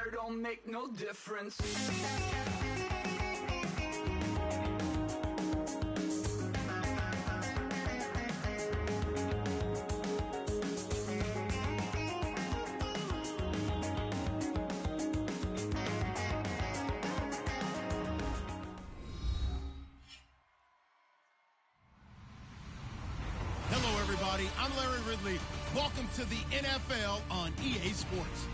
color don't make no difference. Hello, everybody. I'm Larry Ridley. Welcome to the NFL on EA Sports.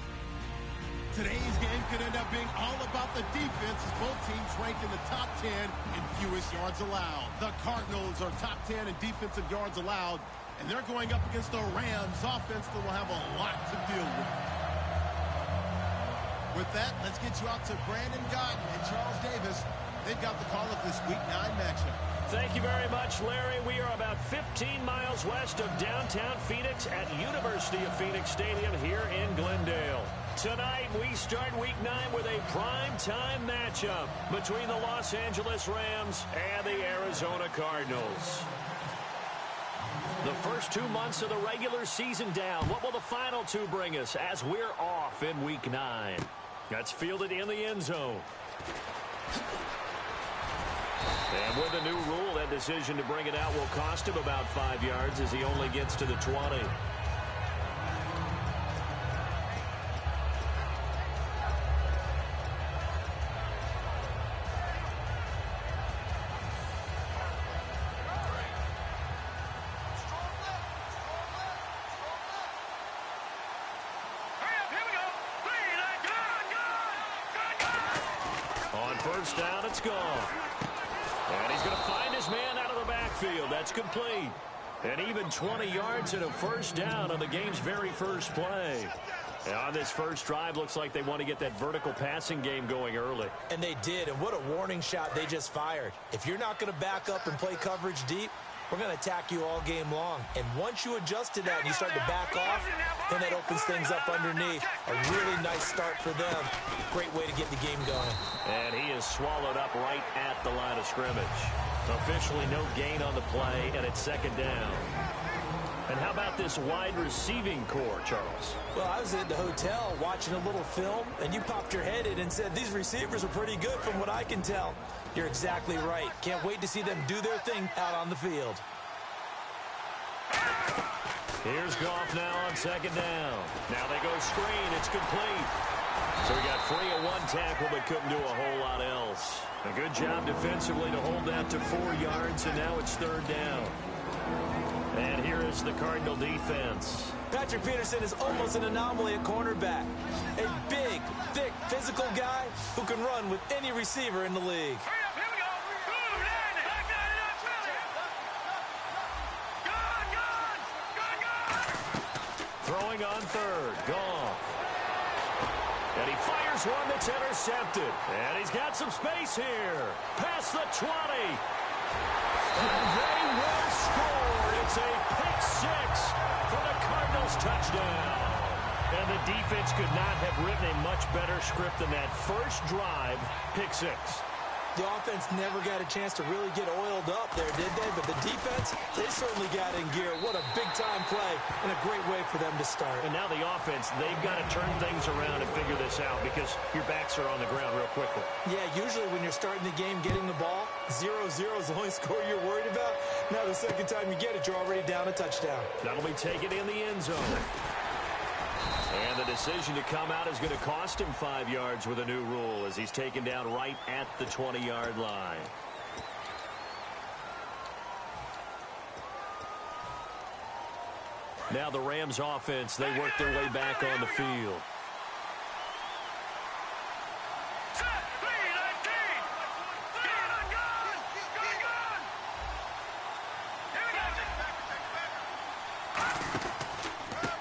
Today's game could end up being all about the defense as both teams ranked in the top 10 in fewest yards allowed. The Cardinals are top 10 in defensive yards allowed, and they're going up against the Rams offense that will have a lot to deal with. With that, let's get you out to Brandon Gotton and Charles Davis. They've got the call of this Week 9 matchup. Thank you very much, Larry. We are about 15 miles west of downtown Phoenix at University of Phoenix Stadium here in Glendale. Tonight, we start Week 9 with a prime-time matchup between the Los Angeles Rams and the Arizona Cardinals. The first 2 months of the regular season down. What will the final two bring us as we're off in Week 9? That's fielded in the end zone. And with a new rule, that decision to bring it out will cost him about 5 yards as he only gets to the 20. On first down, it's gone. And he's going to find his man out of the backfield. That's complete. And even 20 yards and a first down on the game's very first play. And on this first drive, looks like they want to get that vertical passing game going early. And they did, and what a warning shot they just fired. If you're not going to back up and play coverage deep, we're going to attack you all game long. And once you adjust to that and you start to back off, then that opens things up underneath. A really nice start for them. Great way to get the game going. And he is swallowed up right at the line of scrimmage. Officially no gain on the play, and it's second down. And how about this wide receiving core, Charles? Well, I was at the hotel watching a little film, and you popped your head in and said, these receivers are pretty good from what I can tell. You're exactly right. Can't wait to see them do their thing out on the field. Here's Goff now on second down. Now they go screen. It's complete. So he got free of one tackle but couldn't do a whole lot else. A good job defensively to hold that to 4 yards, and now it's third down. And here is the Cardinal defense. Patrick Peterson is almost an anomaly at cornerback. A big, thick, physical guy who can run with any receiver in the league. Throwing on third. Goff. And he fires one that's intercepted. And he's got some space here. Past the 20. And they will score. It's a pick six for the Cardinals touchdown. And the defense could not have written a much better script than that first drive, pick six. The offense never got a chance to really get oiled up there, did they? But the defense, they certainly got in gear. What a big-time play and a great way for them to start. And now the offense, they've got to turn things around and figure this out because your backs are on the ground real quickly. Yeah, usually when you're starting the game getting the ball, 0-0 is the only score you're worried about. Now the second time you get it, you're already down a touchdown. That'll be taken in the end zone. And the decision to come out is going to cost him 5 yards with a new rule as he's taken down right at the 20-yard line. Now the Rams offense, they work their way back on the field.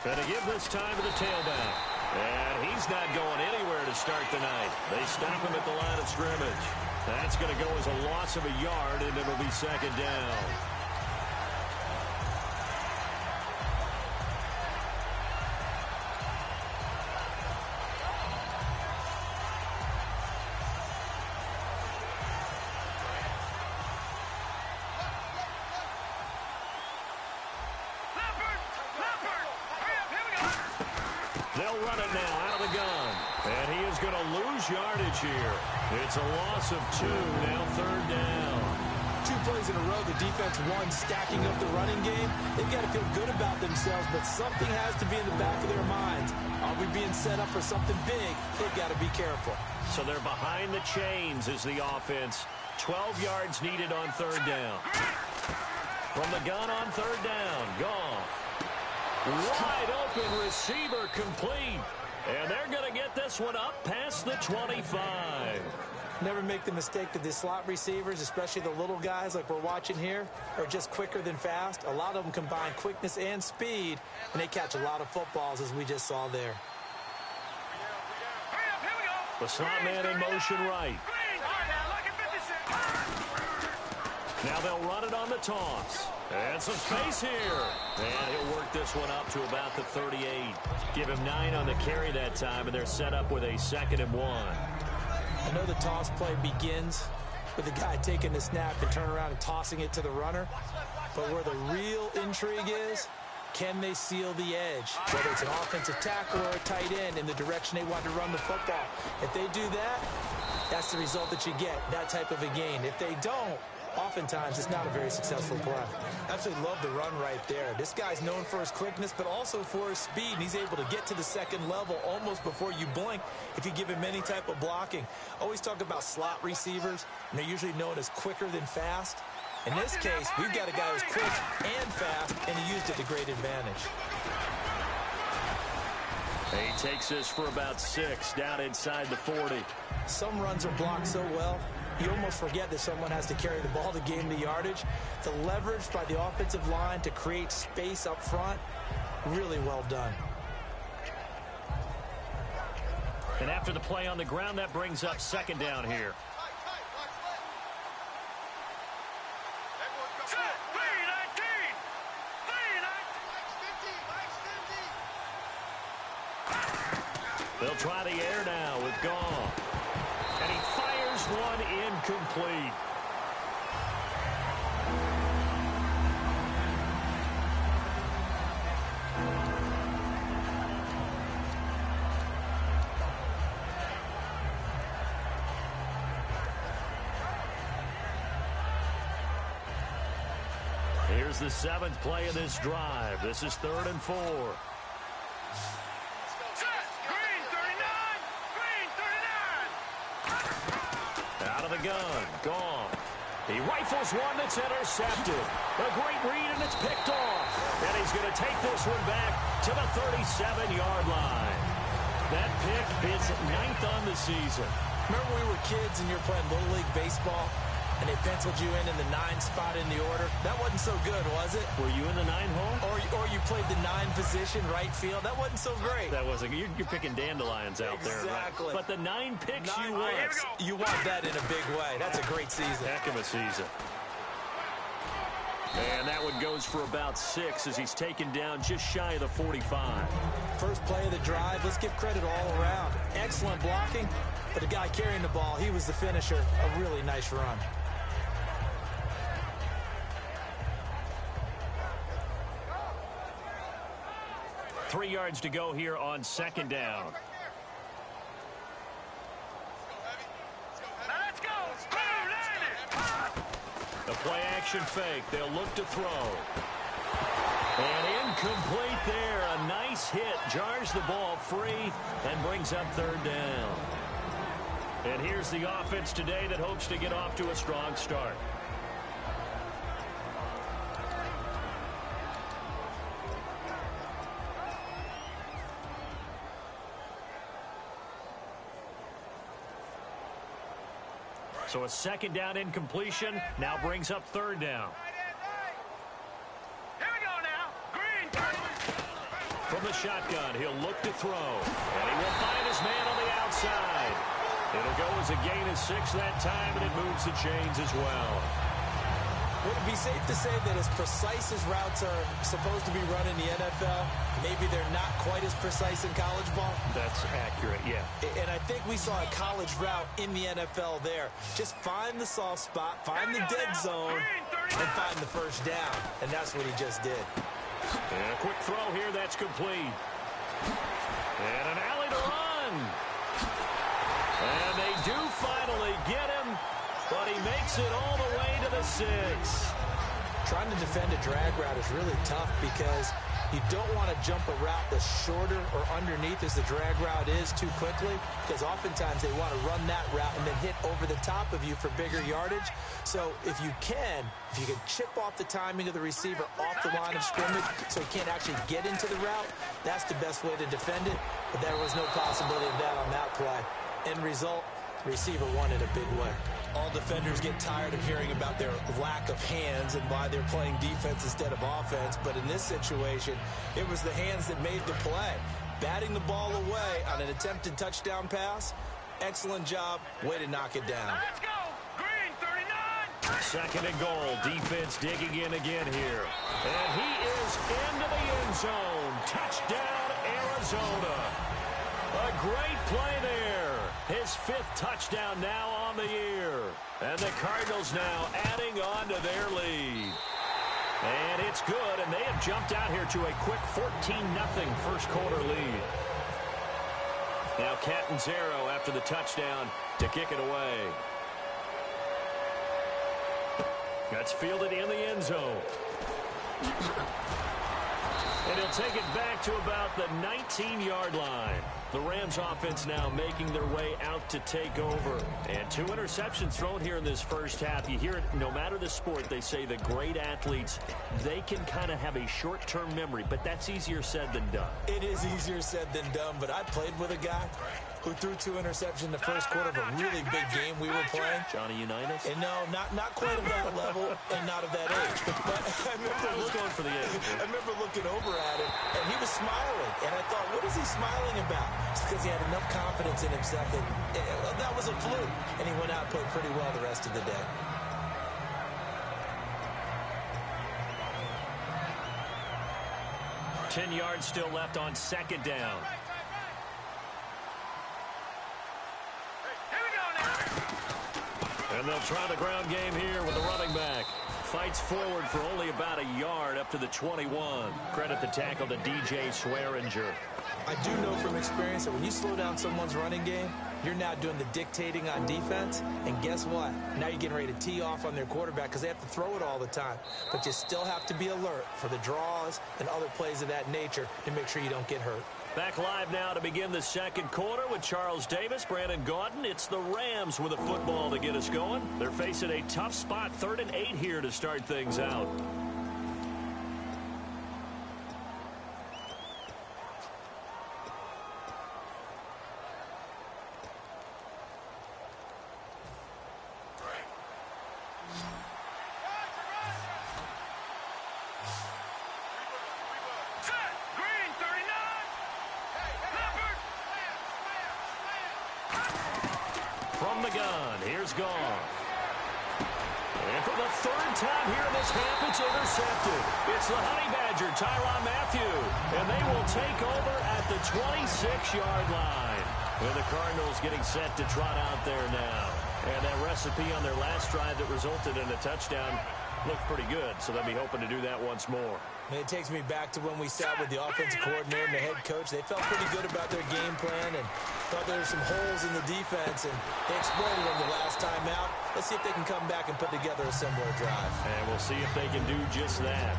And to give this time to the tailback. And he's not going anywhere to start the night. They stop him at the line of scrimmage. That's going to go as a loss of a yard, and it'll be second down. They'll run it now out of the gun. And he is going to lose yardage here. It's a loss of 2, now third down. 2 plays in a row, the defense won, stacking up the running game. They've got to feel good about themselves, but something has to be in the back of their minds. Are we being set up for something big? They've got to be careful. So they're behind the chains as the offense. 12 yards needed on third down. From the gun on third down, Goff. Wide open receiver complete. And they're going to get this one up past the 25. Never make the mistake that the slot receivers, especially the little guys like we're watching here, are just quicker than fast. A lot of them combine quickness and speed, and they catch a lot of footballs, as we just saw there. The slot man in motion right. Now they'll run it on the toss. And some space here. And he'll work this one up to about the 38. Give him 9 on the carry that time, and they're set up with a 2nd and 1. I know the toss play begins with the guy taking the snap and turn around and tossing it to the runner. But where the real intrigue is, can they seal the edge? Whether it's an offensive tackle or a tight end in the direction they want to run the football. If they do that, that's the result that you get, that type of a gain. If they don't, oftentimes it's not a very successful play. Absolutely love the run right there. This guy's known for his quickness, but also for his speed. And he's able to get to the second level almost before you blink if you give him any type of blocking. Always talk about slot receivers, and they're usually known as quicker than fast. In this case, we've got a guy who's quick and fast, and he used it to great advantage. He takes this for about 6 down inside the 40. Some runs are blocked so well, you almost forget that someone has to carry the ball to gain the yardage. The leverage by the offensive line to create space up front, really well done. And after the play on the ground, that brings up 2nd down here. They'll try the air now with Goff. And he fires one incomplete. Here's the 7th play of this drive. This is 3rd and 4. Out of the gun, Goff. He rifles one that's intercepted. A great read, and it's picked off. And he's going to take this one back to the 37-yard line. That pick is 9th on the season. Remember we were kids and you were playing Little League Baseball, and they penciled you in the 9 spot in the order? That wasn't so good, was it? Were you in the 9 hole? Or you played the 9 position, right field? That wasn't so great. That wasn't. You're picking dandelions out there. Exactly. Right? But the 9 picks you want. You want that in a big way. That's a great season. Heck of a season. And that one goes for about 6 as he's taken down just shy of the 45. First play of the drive, let's give credit all around. Excellent blocking, but the guy carrying the ball, he was the finisher. A really nice run. Three yards to go here on 2nd down. The play action fake. They'll look to throw. And incomplete there. A nice hit. Jars the ball free and brings up 3rd down. And here's the offense today that hopes to get off to a strong start. So a 2nd down incompletion now brings up 3rd down. Here we go now. Green. From the shotgun, he'll look to throw. And he will find his man on the outside. It'll go as a gain of 6 that time, and it moves the chains as well. Would it be safe to say that as precise as routes are supposed to be run in the NFL, maybe they're not quite as precise in college ball? That's accurate, yeah. And I think we saw a college route in the NFL there. Just find the soft spot, find the dead zone, and find the first down. And that's what he just did. And a quick throw here, that's complete. And an alley to run. Makes it all the way to the 6. Trying to defend a drag route is really tough because you don't want to jump a route that's shorter or underneath as the drag route is too quickly, because oftentimes they want to run that route and then hit over the top of you for bigger yardage. So if you can chip off the timing of the receiver off the line of scrimmage so he can't actually get into the route, that's the best way to defend it. But there was no possibility of that on that play. End result, receiver won in a big way. All defenders get tired of hearing about their lack of hands and why they're playing defense instead of offense. But in this situation, it was the hands that made the play. Batting the ball away on an attempted touchdown pass. Excellent job. Way to knock it down. Let's go. Green, 39. Second and goal. Defense digging in again here. And he is into the end zone. Touchdown, Arizona. A great play there. His 5th touchdown now on the year. And the Cardinals now adding on to their lead. And it's good, and they have jumped out here to a quick 14-0 first quarter lead. Now Catanzaro after the touchdown to kick it away. That's fielded in the end zone. And he'll take it back to about the 19-yard line. The Rams offense now making their way out to take over. And 2 interceptions thrown here in this first half. You hear it, no matter the sport, they say the great athletes, they can kind of have a short-term memory, but that's easier said than done. It is easier said than done, but I played with a guy who threw 2 interceptions in the first quarter of a really big game we were playing. Johnny Unitas? And no, not quite of that level and not of that age. But I was going for the age. I remember looking over at him, and he was smiling. And I thought, what is he smiling about? It's because he had enough confidence in himself that was a fluke. And he went out and played pretty well the rest of the day. Ten yards still left on second down. And they'll try the ground game here with the running back. Fights forward for only about a yard up to the 21. Credit the tackle to DJ Swearinger. I do know from experience that when you slow down someone's running game, you're now doing the dictating on defense. And guess what? Now you're getting ready to tee off on their quarterback because they have to throw it all the time. But you still have to be alert for the draws and other plays of that nature to make sure you don't get hurt. Back live now to begin the second quarter with Charles Davis, Brandon Gaudin. It's the Rams with a football to get us going. They're facing a tough spot, 3rd and 8 here to start things out. From the gun, here's Goff. And for the 3rd time here in this half, it's intercepted. It's the Honey Badger, Tyrann Mathieu. And they will take over at the 26-yard line. And the Cardinals getting set to trot out there now. And that recipe on their last drive that resulted in a touchdown looked pretty good, so they'll be hoping to do that once more. And it takes me back to when we sat with the offensive coordinator and the head coach. They felt pretty good about their game plan and thought there were some holes in the defense, and they exploited them the last time out. Let's see if they can come back and put together a similar drive. And we'll see if they can do just that.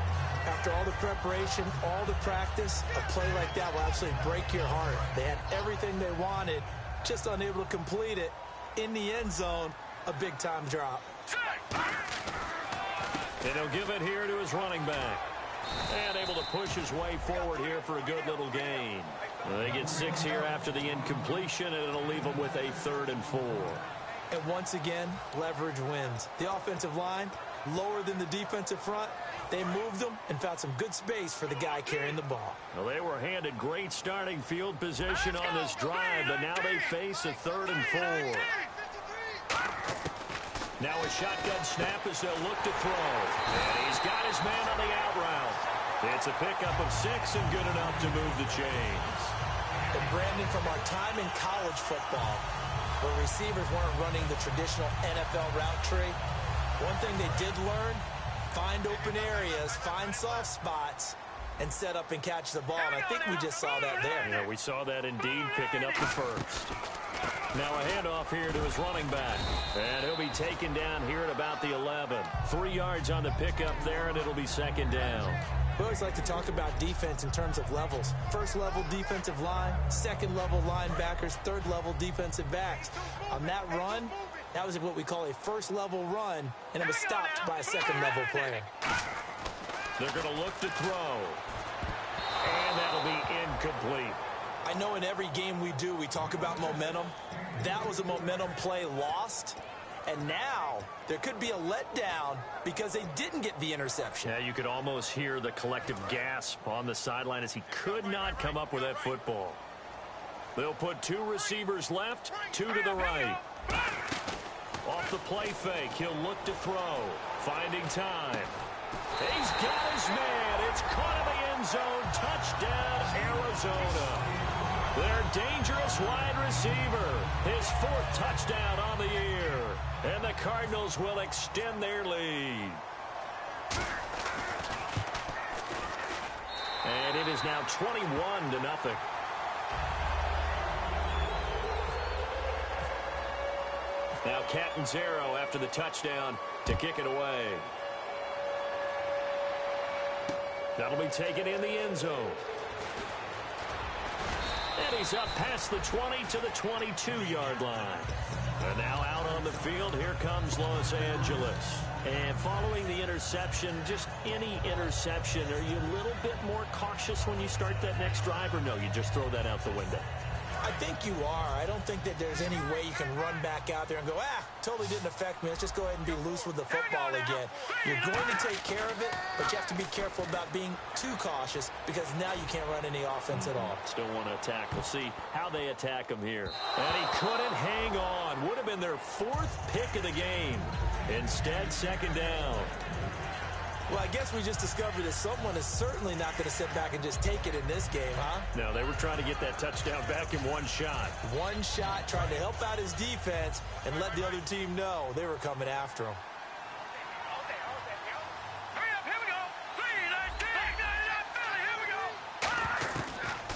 After all the preparation, all the practice, a play like that will absolutely break your heart. They had everything they wanted, just unable to complete it. In the end zone, a big-time drop. And he'll give it here to his running back. And able to push his way forward here for a good little gain. They get 6 here after the incompletion, and it'll leave them with a 3rd and 4. And once again, leverage wins. The offensive line, lower than the defensive front. They moved them and found some good space for the guy carrying the ball. Well, they were handed great starting field position on this drive, but now they face a 3rd and 4. Now a shotgun snap as they'll look to throw. And he's got his man on the out route. It's a pickup of 6 and good enough to move the chains. And Brandon, from our time in college football, where receivers weren't running the traditional NFL route tree, one thing they did learn, find open areas, find soft spots, and set up and catch the ball. And I think we just saw that there. Yeah, we saw that indeed, picking up the first. Now a handoff here to his running back. And he'll be taken down here at about the 11. 3 yards on the pickup there, and it'll be second down. We always like to talk about defense in terms of levels. First level defensive line, second level linebackers, third level defensive backs. On that run, that was what we call a first level run, and it was stopped by a second level play. They're going to look to throw. And that'll be incomplete. I know in every game we do, we talk about momentum. That was a momentum play lost. And now there could be a letdown because they didn't get the interception. Yeah, you could almost hear the collective gasp on the sideline as he could not come up with that football. They'll put 2 receivers left, 2 to the right. Off the play fake, he'll look to throw. Finding time. He's got his man. It's caught in the end zone. Touchdown, Arizona. Their dangerous wide receiver. His 4th touchdown on the year. And the Cardinals will extend their lead. And it is now 21-0. Now Catanzaro after the touchdown to kick it away. That'll be taken in the end zone. And he's up past the 20 to the 22-yard line. And now out on the field, here comes Los Angeles. And following the interception, just any interception, are you a little bit more cautious when you start that next drive, or no, you just throw that out the window? I think you are. I don't think that there's any way you can run back out there and go, totally didn't affect me. Let's just go ahead and be loose with the football again. You're going to take care of it, but you have to be careful about being too cautious because now you can't run any offense at all. Still want to attack. We'll see how they attack him here. And he couldn't hang on. Would have been their 4th pick of the game. Instead, second down. Well, I guess we just discovered that someone is certainly not going to sit back and just take it in this game, huh? No, they were trying to get that touchdown back in one shot. One shot, trying to help out his defense and let the other team know they were coming after him.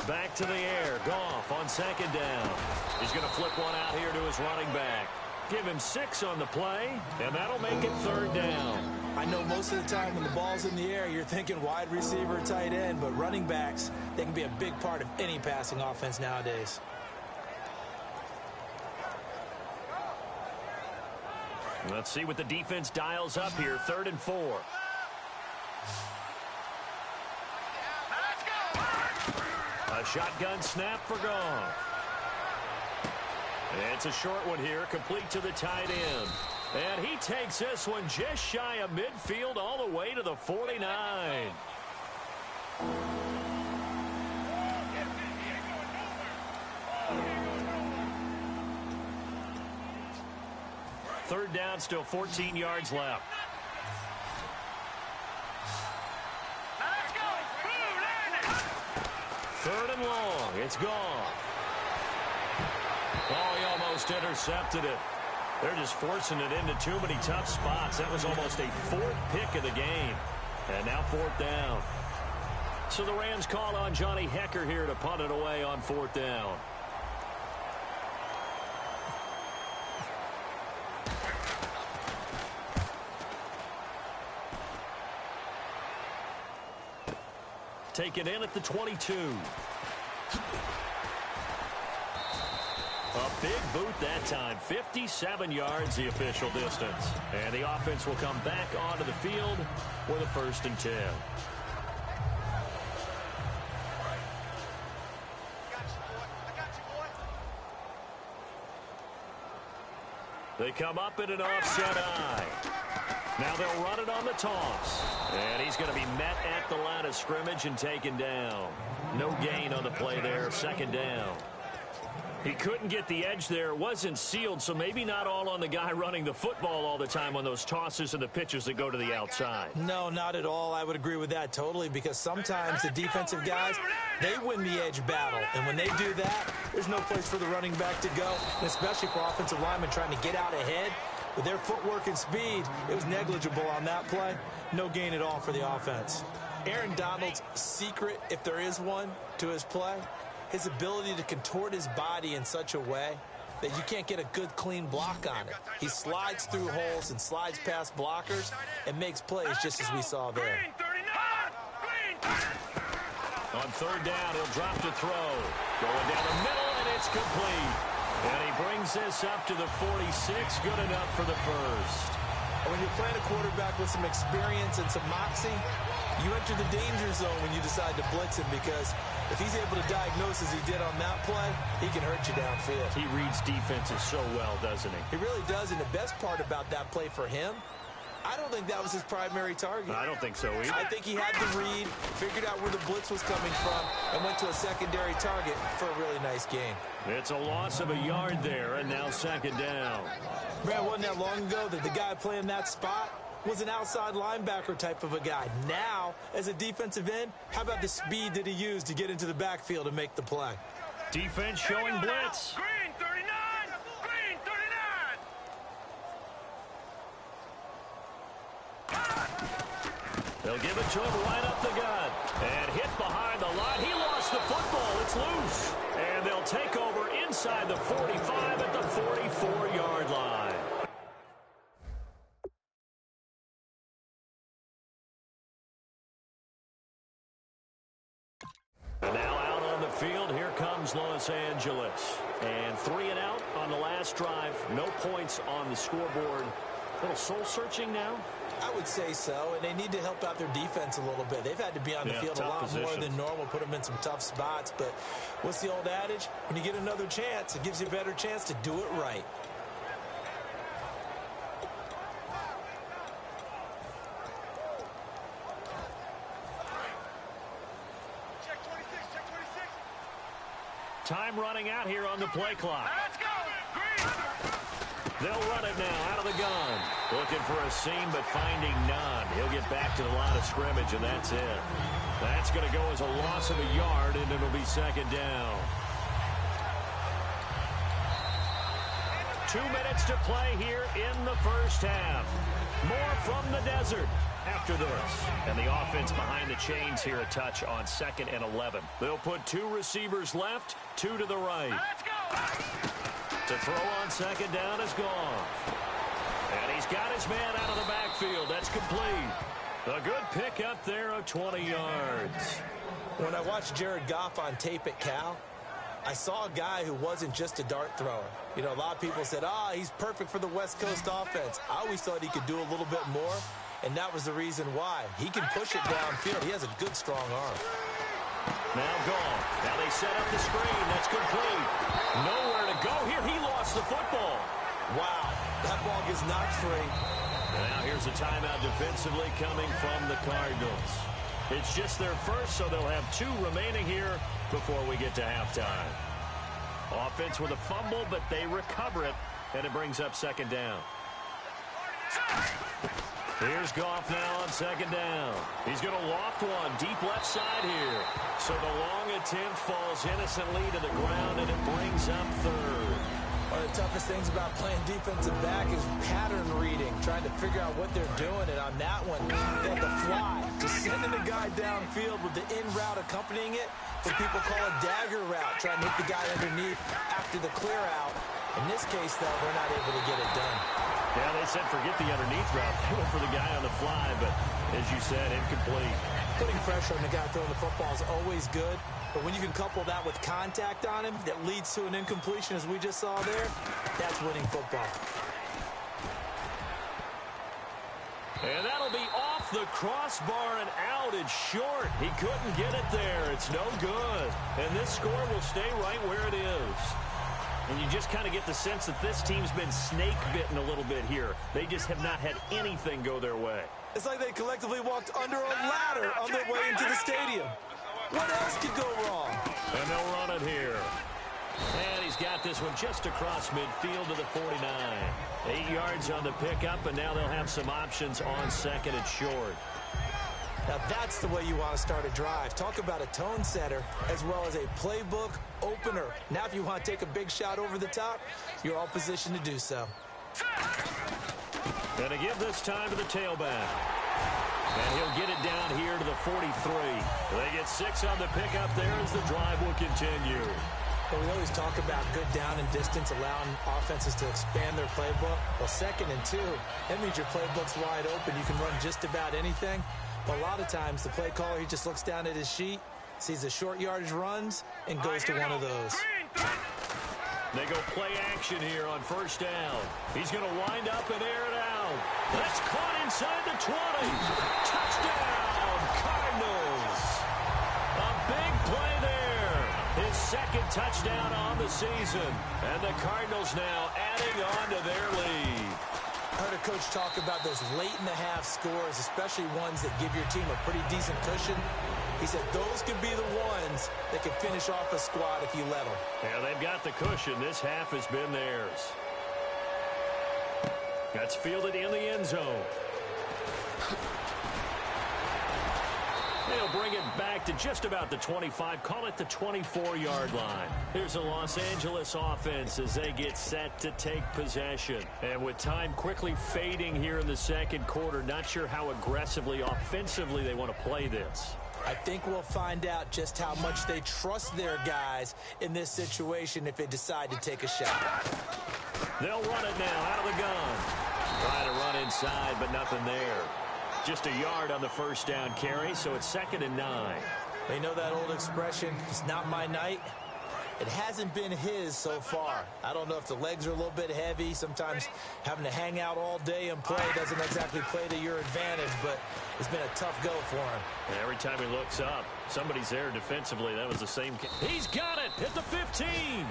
Back to the air. Goff on second down. He's going to flip one out here to his running back. Give him 6 on the play, and that'll make it third down. I know most of the time when the ball's in the air, you're thinking wide receiver, tight end, but running backs, they can be a big part of any passing offense nowadays. Let's see what the defense dials up here. 3rd and 4. A shotgun snap for Goff. It's a short one here, complete to the tight end. And he takes this one just shy of midfield all the way to the 49. Third down, still 14 yards left. Third and long, it's gone. Oh, he almost intercepted it. They're just forcing it into too many tough spots. That was almost a 4th pick of the game. And now 4th down. So the Rams call on Johnny Hecker here to punt it away on 4th down. Take it in at the 22. A big boot that time. 57 yards the official distance. And the offense will come back onto the field with a 1st and 10. They come up in an offset eye. Now they'll run it on the toss. And he's going to be met at the line of scrimmage and taken down. No gain on the play there. 2nd down. He couldn't get the edge there. It wasn't sealed, so maybe not all on the guy running the football all the time on those tosses and the pitches that go to the outside. No, not at all. I would agree with that totally because sometimes the defensive guys, they win the edge battle. And when they do that, there's no place for the running back to go, and especially for offensive linemen trying to get out ahead. With their footwork and speed, it was negligible on that play. No gain at all for the offense. Aaron Donald's secret, if there is one, to his play, his ability to contort his body in such a way that you can't get a good, clean block on it. He slides through holes and slides past blockers and makes plays just as we saw there. On third down, he'll drop to throw. Going down the middle, and it's complete. And he brings this up to the 46. Good enough for the first. When you're playing a quarterback with some experience and some moxie, you enter the danger zone when you decide to blitz him, because if he's able to diagnose as he did on that play, he can hurt you downfield. He reads defenses so well, doesn't he? He really does, and the best part about that play for him, I don't think that was his primary target. I don't think so either. I think he had the read, figured out where the blitz was coming from, and went to a secondary target for a really nice gain. It's a loss of a yard there, and now second down. Brad, wasn't that long ago that the guy playing that spot was an outside linebacker type of a guy. Now, as a defensive end, how about the speed that he used to get into the backfield and make the play? Defense showing blitz. Green 39! Green 39! They'll give it to him right up the gut. And hit behind the line. He lost the football. It's loose. And they'll take over inside the 45 at the 44-yard line. And now out on the field, here comes Los Angeles. And 3 and out on the last drive. No points on the scoreboard. A little soul-searching now? I would say so, and they need to help out their defense a little bit. They've had to be on the field a lot more than normal, put them in some tough spots. But what's the old adage? When you get another chance, it gives you a better chance to do it right. Check 26, check 26. Time running out here on the play clock. Let's go! Green! They'll run it now out of the gun. Looking for a seam, but finding none. He'll get back to the line of scrimmage, and that's it. That's going to go as a loss of a yard, and it'll be second down. 2 minutes to play here in the first half. More from the desert after this. And the offense behind the chains here a touch on 2nd and 11. They'll put 2 receivers left, 2 to the right. Let's go! To throw on second down is gone. And he's got his man out of the backfield. That's complete. A good pickup there of 20 yards. When I watched Jared Goff on tape at Cal, I saw a guy who wasn't just a dart thrower. You know, a lot of people said, he's perfect for the West Coast offense. I always thought he could do a little bit more, and that was the reason why. He can push it downfield. He has a good, strong arm. Now gone. Now they set up the screen. That's complete. Nowhere to go here. He lost the football. Wow, that ball gets knocked free. Now here's a timeout defensively coming from the Cardinals. It's just their first, so they'll have 2 remaining here before we get to halftime. Offense with a fumble, but they recover it, and it brings up second down. Here's Goff now on second down. He's going to loft one deep left side here. So the long attempt falls innocently to the ground, and it brings up third. One of the toughest things about playing defensive back is pattern reading, trying to figure out what they're doing. And on that one, they had to fly, just sending the guy downfield with the in route accompanying it, what people call a dagger route, trying to hit the guy underneath after the clear out. In this case, though, they're not able to get it done. Yeah, they said forget the underneath route. They went for the guy on the fly, but as you said, incomplete. Putting pressure on the guy throwing the football is always good, but when you can couple that with contact on him that leads to an incompletion, as we just saw there, that's winning football. And that'll be off the crossbar and out. It's short. He couldn't get it there. It's no good. And this score will stay right where it is. And you just kind of get the sense that this team's been snake-bitten a little bit here. They just have not had anything go their way. It's like they collectively walked under a ladder on their way into the stadium. What else could go wrong? And they'll run it here. And he's got this one just across midfield to the 49. 8 yards on the pickup, and now they'll have some options on second and short. Now that's the way you want to start a drive. Talk about a tone setter as well as a playbook opener. Now if you want to take a big shot over the top, you're all positioned to do so. Going to give this time to the tailback. And he'll get it down here to the 43. They get 6 on the pickup there as the drive will continue. Well, we always talk about good down and distance, allowing offenses to expand their playbook. Well, 2nd and 2, that means your playbook's wide open. You can run just about anything. But a lot of times, the play caller, he just looks down at his sheet, sees the short yardage runs, and goes to one of those. They go play action here on 1st down. He's going to wind up and air it out. That's caught inside the 20. Touchdown, Cardinals. A big play there. His 2nd touchdown on the season. And the Cardinals now adding on to their lead. I heard a coach talk about those late-in-the-half scores, especially ones that give your team a pretty decent cushion. He said those could be the ones that could finish off a squad if you let them. Yeah, they've got the cushion. This half has been theirs. That's fielded in the end zone. They'll bring it back to just about the 25, call it the 24-yard line. Here's the Los Angeles offense as they get set to take possession. And with time quickly fading here in the 2nd quarter, not sure how aggressively, offensively they want to play this. I think we'll find out just how much they trust their guys in this situation if they decide to take a shot. They'll run it now out of the gun. Trying to run inside, but nothing there. Just a yard on the 1st down carry, so it's 2nd and 9. You know that old expression, it's not my night? It hasn't been his so far. I don't know if the legs are a little bit heavy. Sometimes having to hang out all day and play doesn't exactly play to your advantage, but it's been a tough go for him. And every time he looks up, somebody's there defensively. That was the same. He's got it at the 15.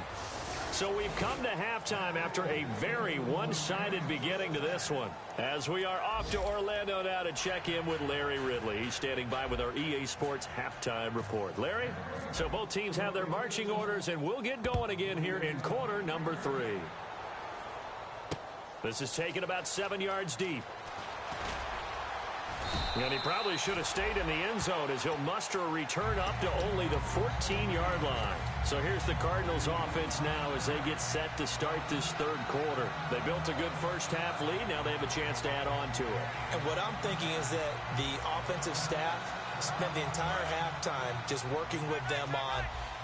So we've come to halftime after a very one-sided beginning to this one. As we are off to Orlando now to check in with Larry Ridley. He's standing by with our EA Sports halftime report. Larry, so both teams have their marching orders, and we'll get going again here in quarter number 3. This is taken about 7 yards deep. And he probably should have stayed in the end zone as he'll muster a return up to only the 14-yard line. So here's the Cardinals offense now as they get set to start this 3rd quarter. They built a good first half lead. Now they have a chance to add on to it. And what I'm thinking is that the offensive staff spent the entire halftime just working with them on,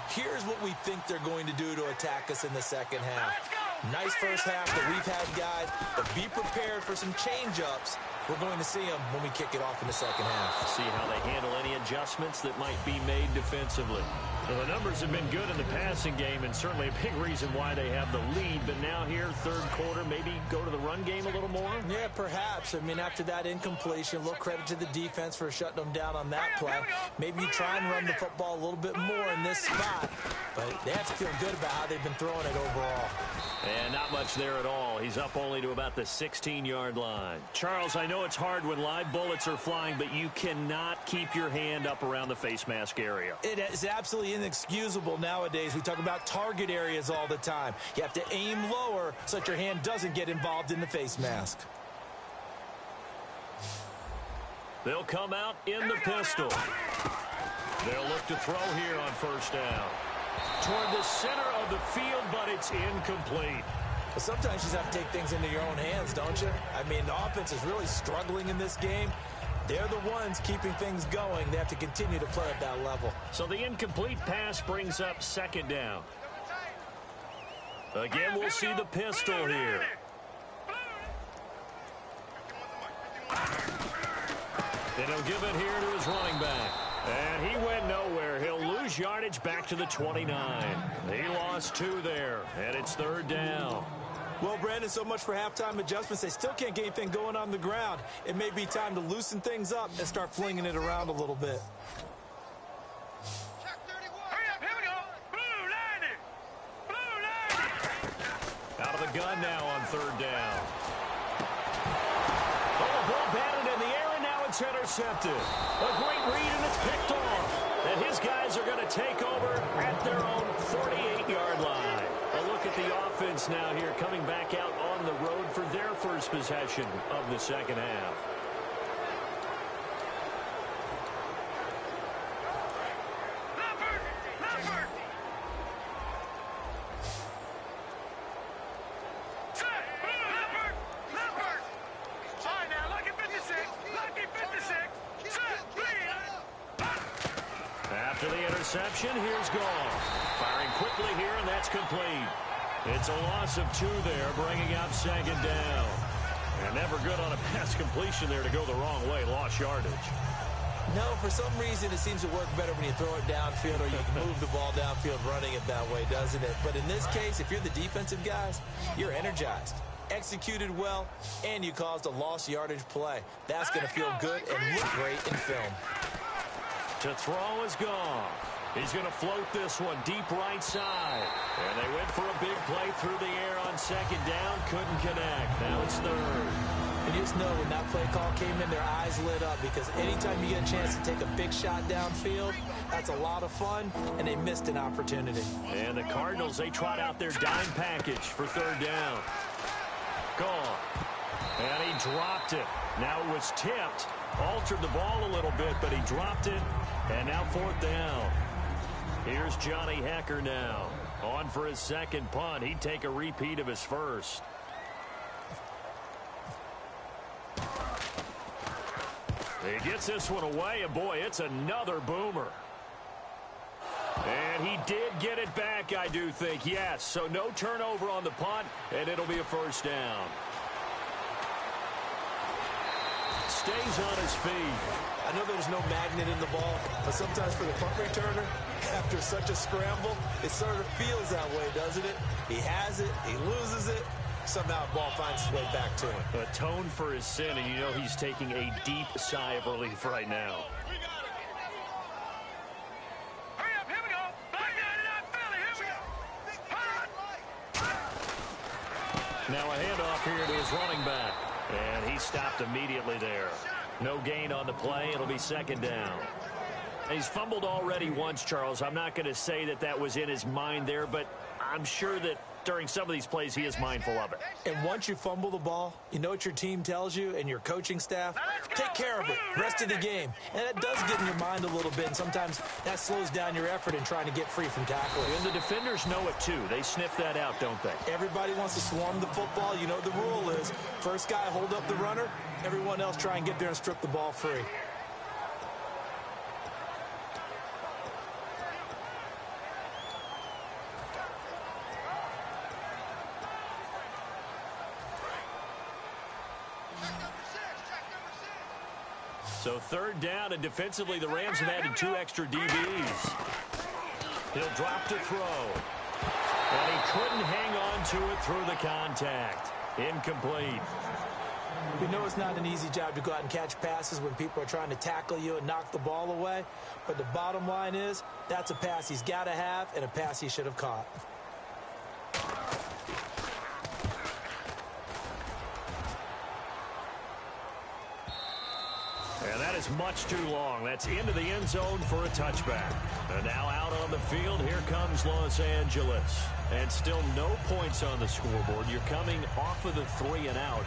here's what we think they're going to do to attack us in the 2nd half. Nice first half that we've had, guys, but be prepared for some change-ups. We're going to see them when we kick it off in the 2nd half. See how they handle any adjustments that might be made defensively. Well, the numbers have been good in the passing game, and certainly a big reason why they have the lead. But now here, 3rd quarter, maybe go to the run game a little more? Yeah, perhaps. I mean, after that incompletion, a little credit to the defense for shutting them down on that play. Maybe you try and run the football a little bit more in this spot, but they have to feel good about how they've been throwing it overall. And not much there at all. He's up only to about the 16-yard line. Charles, I know it's hard when live bullets are flying, but you cannot keep your hand up around the face mask area. It is absolutely inexcusable nowadays. We talk about target areas all the time. You have to aim lower so that your hand doesn't get involved in the face mask. They'll come out in the pistol. They'll look to throw here on 1st down. Toward the center of the field, but it's incomplete. But sometimes you just have to take things into your own hands, don't you? I mean, the offense is really struggling in this game. They're the ones keeping things going. They have to continue to play at that level. So the incomplete pass brings up 2nd down. Again, we'll see the pistol here. And he'll give it here to his running back. And he went nowhere. He'll lose yardage back to the 29. He lost 2 there, and it's 3rd down. Well, Brandon, so much for halftime adjustments. They still can't get anything going on the ground. It may be time to loosen things up and start flinging it around a little bit. Check 31. Hurry up, here we go. Blue line it. Blue line it. Out of the gun now on 3rd down. Oh, ball batted in the air, and now it's intercepted. A great read, and it's picked off. And his guys are going to take over at their own 48-yard line. A look at the offense now here, coming back out on the road for their first possession of the 2nd half. Leopard. Set. Leopard. All right, now, lucky 56. Lucky 56. Set. After the reception. Here's Goff. Firing quickly here, and that's complete. It's a loss of 2 there, bringing up second down. And never good on a pass completion there to go the wrong way. Lost yardage. No, for some reason it seems to work better when you throw it downfield or you can move the ball downfield running it that way, doesn't it? But in this case, if you're the defensive guys, you're energized, executed well, and you caused a lost yardage play. That's going to feel good and look great in film. To throw is Goff. He's going to float this one deep right side. And they went for a big play through the air on second down. Couldn't connect. Now it's third. And you just know when that play call came in, their eyes lit up because anytime you get a chance to take a big shot downfield, that's a lot of fun, and they missed an opportunity. And the Cardinals, they trot out their dime package for third down. Goff. And he dropped it. Now it was tipped. Altered the ball a little bit, but he dropped it. And now fourth down. Here's Johnny Hecker now. On for his second punt. He'd take a repeat of his first. He gets this one away, and boy, it's another boomer. And he did get it back, I do think, yes. So no turnover on the punt, and it'll be a first down. Stays on his feet. I know there's no magnet in the ball, but sometimes for the punt returner, after such a scramble, it sort of feels that way, doesn't it? He has it, he loses it, somehow the ball finds its way back to him. Atone for his sin, and you know he's taking a deep sigh of relief right now. Hurry up, here we go. Back down to that Philly, here we go. Now a handoff here to his running back. And he stopped immediately there. No gain on the play. It'll be second down. He's fumbled already once, Charles. I'm not going to say that that was in his mind there, but I'm sure that during some of these plays he is mindful of it. And once you fumble the ball, you know what your team tells you and your coaching staff? Take care of it. Rest of the game. And that does get in your mind a little bit, and sometimes that slows down your effort in trying to get free from tackling. And the defenders know it too. They sniff that out, don't they? Everybody wants to swarm the football. You know the rule is first guy hold up the runner, everyone else try and get there and strip the ball free. So third down, and defensively the Rams have added 2 extra DBs. He'll drop to throw. And he couldn't hang on to it through the contact. Incomplete. We know it's not an easy job to go out and catch passes when people are trying to tackle you and knock the ball away. But the bottom line is that's a pass he's got to have and a pass he should have caught. And that is much too long. That's into the end zone for a touchback. And now out on the field, here comes Los Angeles. And still no points on the scoreboard. You're coming off of the 3 and out.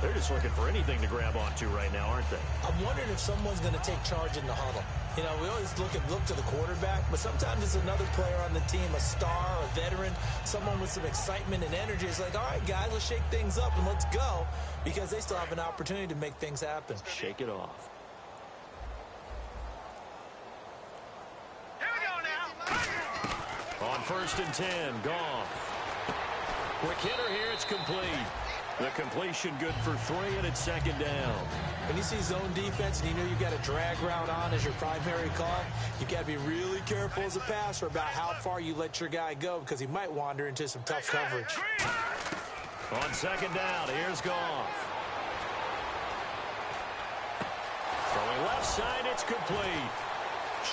They're just looking for anything to grab onto right now, aren't they? I'm wondering if someone's going to take charge in the huddle. You know, we always look to the quarterback, but sometimes it's another player on the team, a star, a veteran, someone with some excitement and energy. It's like, all right, guys, let's shake things up and let's go, because they still have an opportunity to make things happen. Shake it off. Here we go now. On 1st and 10, Goff. Quick hitter here, it's complete. The completion good for 3, and it's second down. When you see zone defense and you know you got a drag route on as your primary call, you got to be really careful as a passer about how far you let your guy go, because he might wander into some tough coverage. On second down, here's Goff. Throwing left side, it's complete.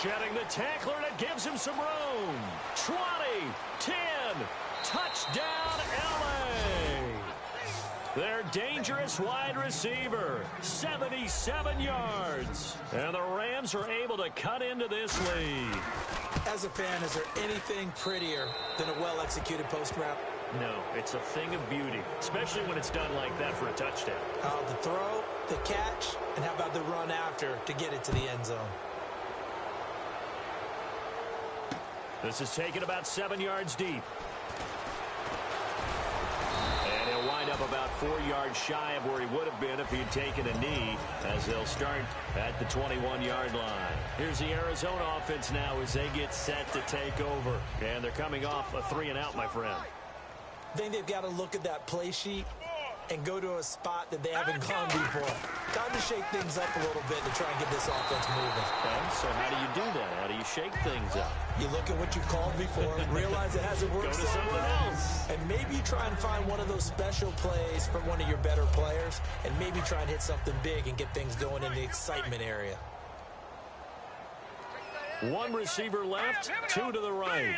Shedding the tackler, and it gives him some room. 20, 10, touchdown, LA. Their dangerous wide receiver, 77 yards. And the Rams are able to cut into this lead. As a fan, is there anything prettier than a well-executed post route? No, it's a thing of beauty, especially when it's done like that for a touchdown. The throw, the catch, and how about the run after to get it to the end zone? This is taken about 7 yards deep. And he'll wind up about 4 yards shy of where he would have been if he had taken a knee, as they'll start at the 21-yard line. Here's the Arizona offense now as they get set to take over. And they're coming off a 3-and-out, my friend. I think they've got to look at that play sheet and go to a spot that they haven't gone before. Time to shake things up a little bit to try and get this offense moving. Okay, so how do you do that? How do you shake things up? You look at what you called before, realize it hasn't worked. Go to something else. And maybe you try and find one of those special plays from one of your better players, and maybe try and hit something big and get things going in the excitement area. One receiver left, two to the right.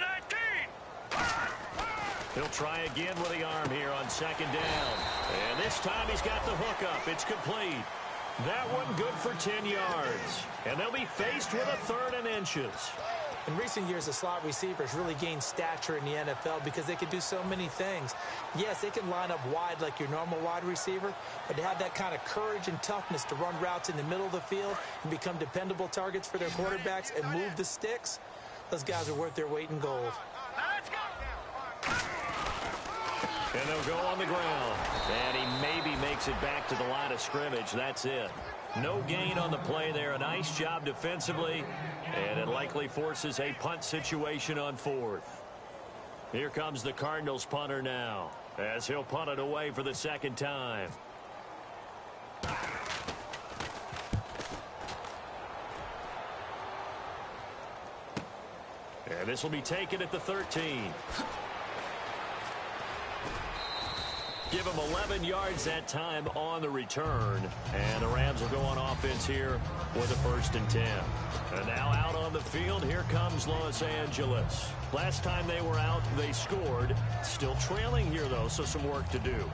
He'll try again with the arm here on second down. And this time he's got the hook up. It's complete. That one good for 10 yards. And they'll be faced with a 3rd and inches. In recent years, the slot receivers really gained stature in the NFL because they can do so many things. Yes, they can line up wide like your normal wide receiver, but to have that kind of courage and toughness to run routes in the middle of the field and become dependable targets for their quarterbacks and move the sticks, those guys are worth their weight in gold. And they'll go on the ground. And he maybe makes it back to the line of scrimmage. That's it. No gain on the play there. A nice job defensively. And it likely forces a punt situation on 4th. Here comes the Cardinals punter now, as he'll punt it away for the 2nd time. And this will be taken at the 13. Give him 11 yards that time on the return. And the Rams will go on offense here with a 1st and 10. And now out on the field, here comes Los Angeles. Last time they were out, they scored. Still trailing here, though, so some work to do.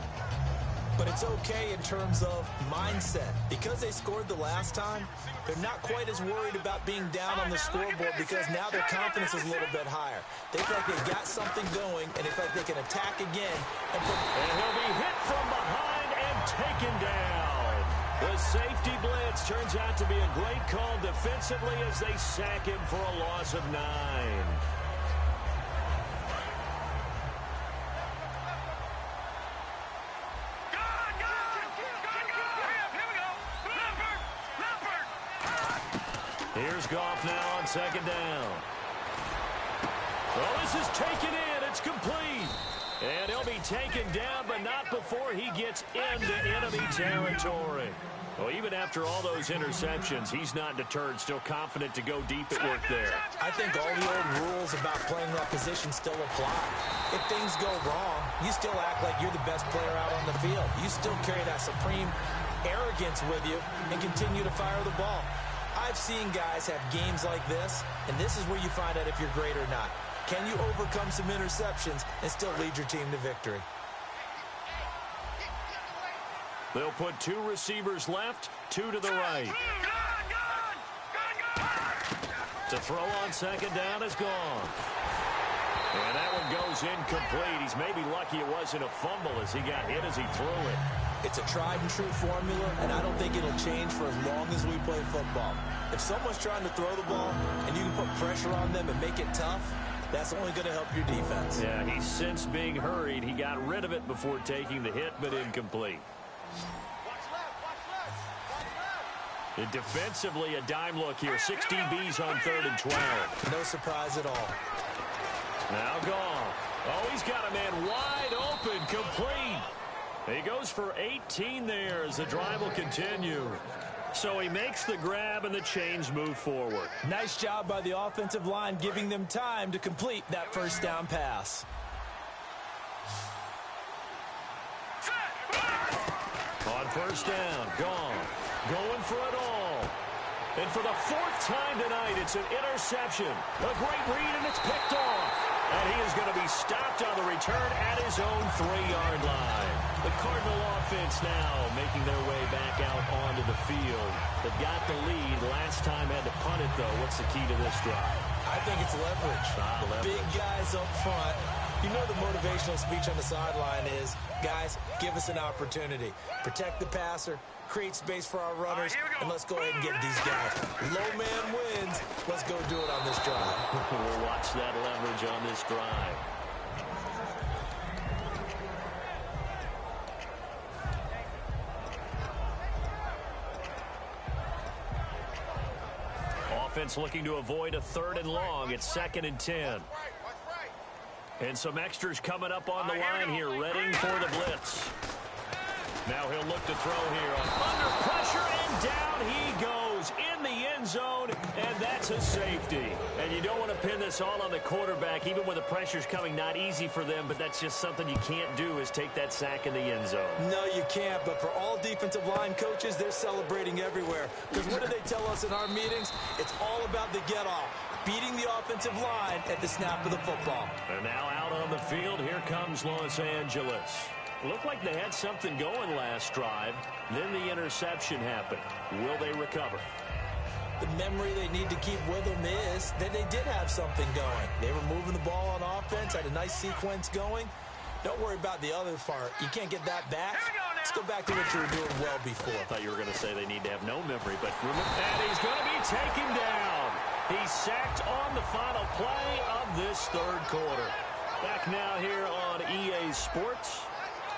But it's okay in terms of mindset. Because they scored the last time, they're not quite as worried about being down on the scoreboard because now their confidence is a little bit higher. They feel like they've got something going, and they feel like they can attack again. And he'll be hit from behind and taken down. The safety blitz turns out to be a great call defensively as they sack him for a loss of 9. Here's Goff now on 2nd down. Well, this is taken in. It's complete. And he'll be taken down, but not before he gets into enemy territory. Well, even after all those interceptions, he's not deterred, still confident to go deep at work there. I think all the old rules about playing that position still apply. If things go wrong, you still act like you're the best player out on the field. You still carry that supreme arrogance with you and continue to fire the ball. I've seen guys have games like this, and this is where you find out if you're great or not. Can you overcome some interceptions and still lead your team to victory? They'll put 2 receivers left, 2 to the right. To throw on 2nd down is gone. And that one goes incomplete. He's maybe lucky it wasn't a fumble as he got hit as he threw it. It's a tried-and-true formula, and I don't think it'll change for as long as we play football. If someone's trying to throw the ball and you can put pressure on them and make it tough, that's only going to help your defense. Yeah, he's since being hurried. He got rid of it before taking the hit, but incomplete. And defensively, a dime look here. 6 DBs on 3rd and 12. No surprise at all. Now Goff. Oh, he's got a man wide open, complete. He goes for 18 there as the drive will continue. So he makes the grab and the chains move forward. Nice job by the offensive line giving them time to complete that 1st down pass. On 1st down, Goff going for it all. And for the 4th time tonight, it's an interception. A great read, and it's picked off. And he is going to be stopped on the return at his own 3-yard line. The Cardinal offense now making their way back out onto the field. They've got the lead. Last time had to punt it, though. What's the key to this drive? I think it's leverage. Leverage. Big guys up front. You know the motivational speech on the sideline is, guys, give us an opportunity. Protect the passer, create space for our runners, and let's go ahead and get these guys. Low man wins. Let's go do it on this drive. We'll watch that leverage on this drive. defense looking to avoid a 3rd and long. It's 2nd and 10. And some extras coming up on the line here, readying for the blitz. Now he'll look to throw here. Under pressure, and down he goes in the end zone, and that's a safety. And you don't want to pin this all on the quarterback, even when the pressure's coming. Not easy for them, but that's just something you can't do, is take that sack in the end zone. No, you can't, but for all defensive line coaches, they're celebrating everywhere. Because what do they tell us in our meetings? It's all about the get-off, beating the offensive line at the snap of the football. And now out on the field, here comes Los Angeles. Looked like they had something going last drive. Then the interception happened. Will they recover? The memory they need to keep with them is that they did have something going. They were moving the ball on offense, had a nice sequence going. Don't worry about the other part. You can't get that back. Let's go back to what you were doing well before. I thought you were going to say they need to have no memory, but and he's going to be taken down. He's sacked on the final play of this 3rd quarter. Back now here on EA Sports.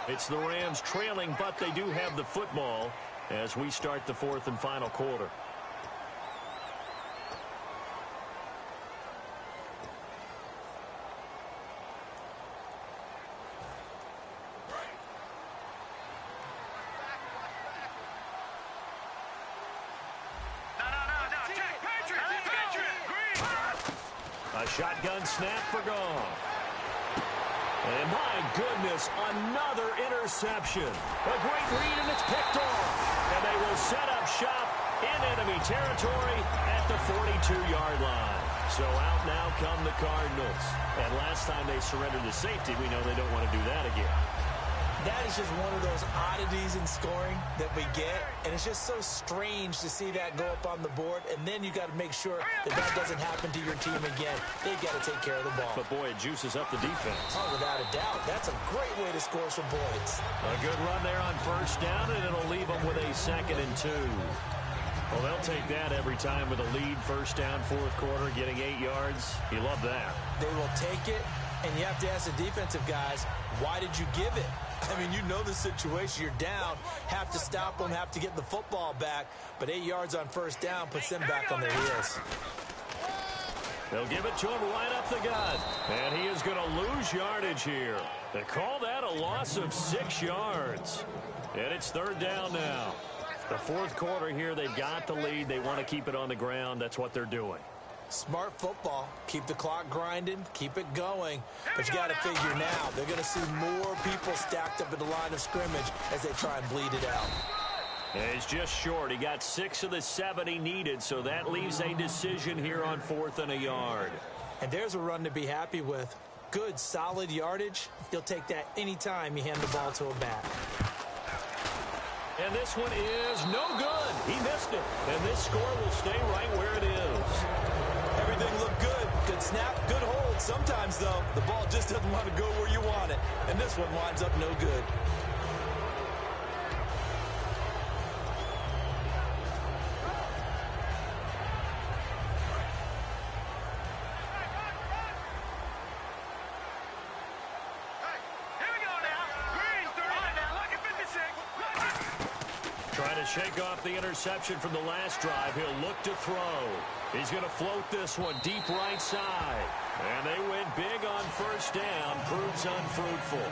It's the Rams trailing, but they do have the football as we start the 4th and final quarter. A shotgun snap for Goff. And my goodness, another interception. A great read, and it's picked off. And they will set up shop in enemy territory at the 42-yard line. So out now come the Cardinals. And last time they surrendered to safety, we know they don't want to do that again. That is just one of those oddities in scoring that we get. And it's just so strange to see that go up on the board. And then you got to make sure that that doesn't happen to your team again. They've got to take care of the ball. But, boy, it juices up the defense. Oh, without a doubt. That's a great way to score some points. A good run there on 1st down, and it'll leave them with a 2nd and 2. Well, they'll take that every time with a lead. 1st down, 4th quarter, getting 8 yards. You love that. They will take it, and you have to ask the defensive guys, why did you give it? I mean, you know the situation. You're down, have to stop them, have to get the football back. But 8 yards on 1st down puts them back on their heels. They'll give it to him right up the gut. And he is going to lose yardage here. They call that a loss of 6 yards. And it's 3rd down now. The 4th quarter here, they've got the lead. They want to keep it on the ground. That's what they're doing. Smart football. Keep the clock grinding. Keep it going. But you got to figure now, they're going to see more people stacked up at the line of scrimmage as they try and bleed it out. And he's just short. He got 6 of the 7 he needed, so that leaves a decision here on 4th and a yard. And there's a run to be happy with. Good, solid yardage. He'll take that anytime you hand the ball to a back. And this one is no good. He missed it. And this score will stay right where it is. Everything looked good. Good snap, good hold. Sometimes, though, the ball just doesn't want to go where you want it. And this one winds up no good. Trying to shake off the interception from the last drive. He'll look to throw. He's going to float this one deep right side. And they went big on 1st down. Proves unfruitful.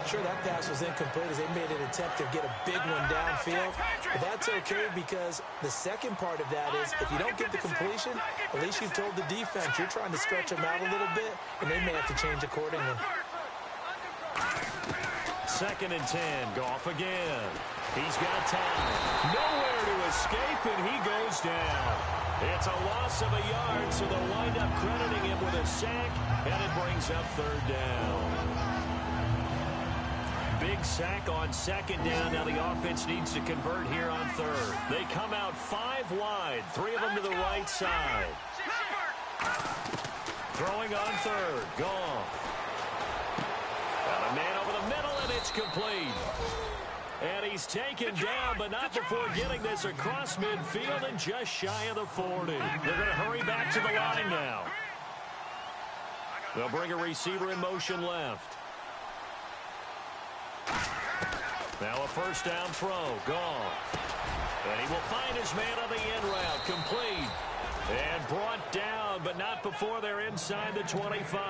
Sure, that pass was incomplete as they made an attempt to get a big one downfield. But that's okay because the second part of that is if you don't get the completion, at least you've told the defense you're trying to stretch them out a little bit, and they may have to change accordingly. 2nd and 10. Goff again. He's got time. Nowhere to escape, and he goes down. It's a loss of a yard, so they'll wind up crediting him with a sack, and it brings up 3rd down. Big sack on 2nd down. Now the offense needs to convert here on 3rd. They come out 5 wide, 3 of them to the right side. Throwing on 3rd. Goff. Got a man over the middle, and it's complete. And he's taken down, but not before getting this across midfield and just shy of the 40. They're going to hurry back to the line now. They'll bring a receiver in motion left. Now a 1st down throw. Goff. And he will find his man on the end route. Complete. And brought down, but not before they're inside the 25.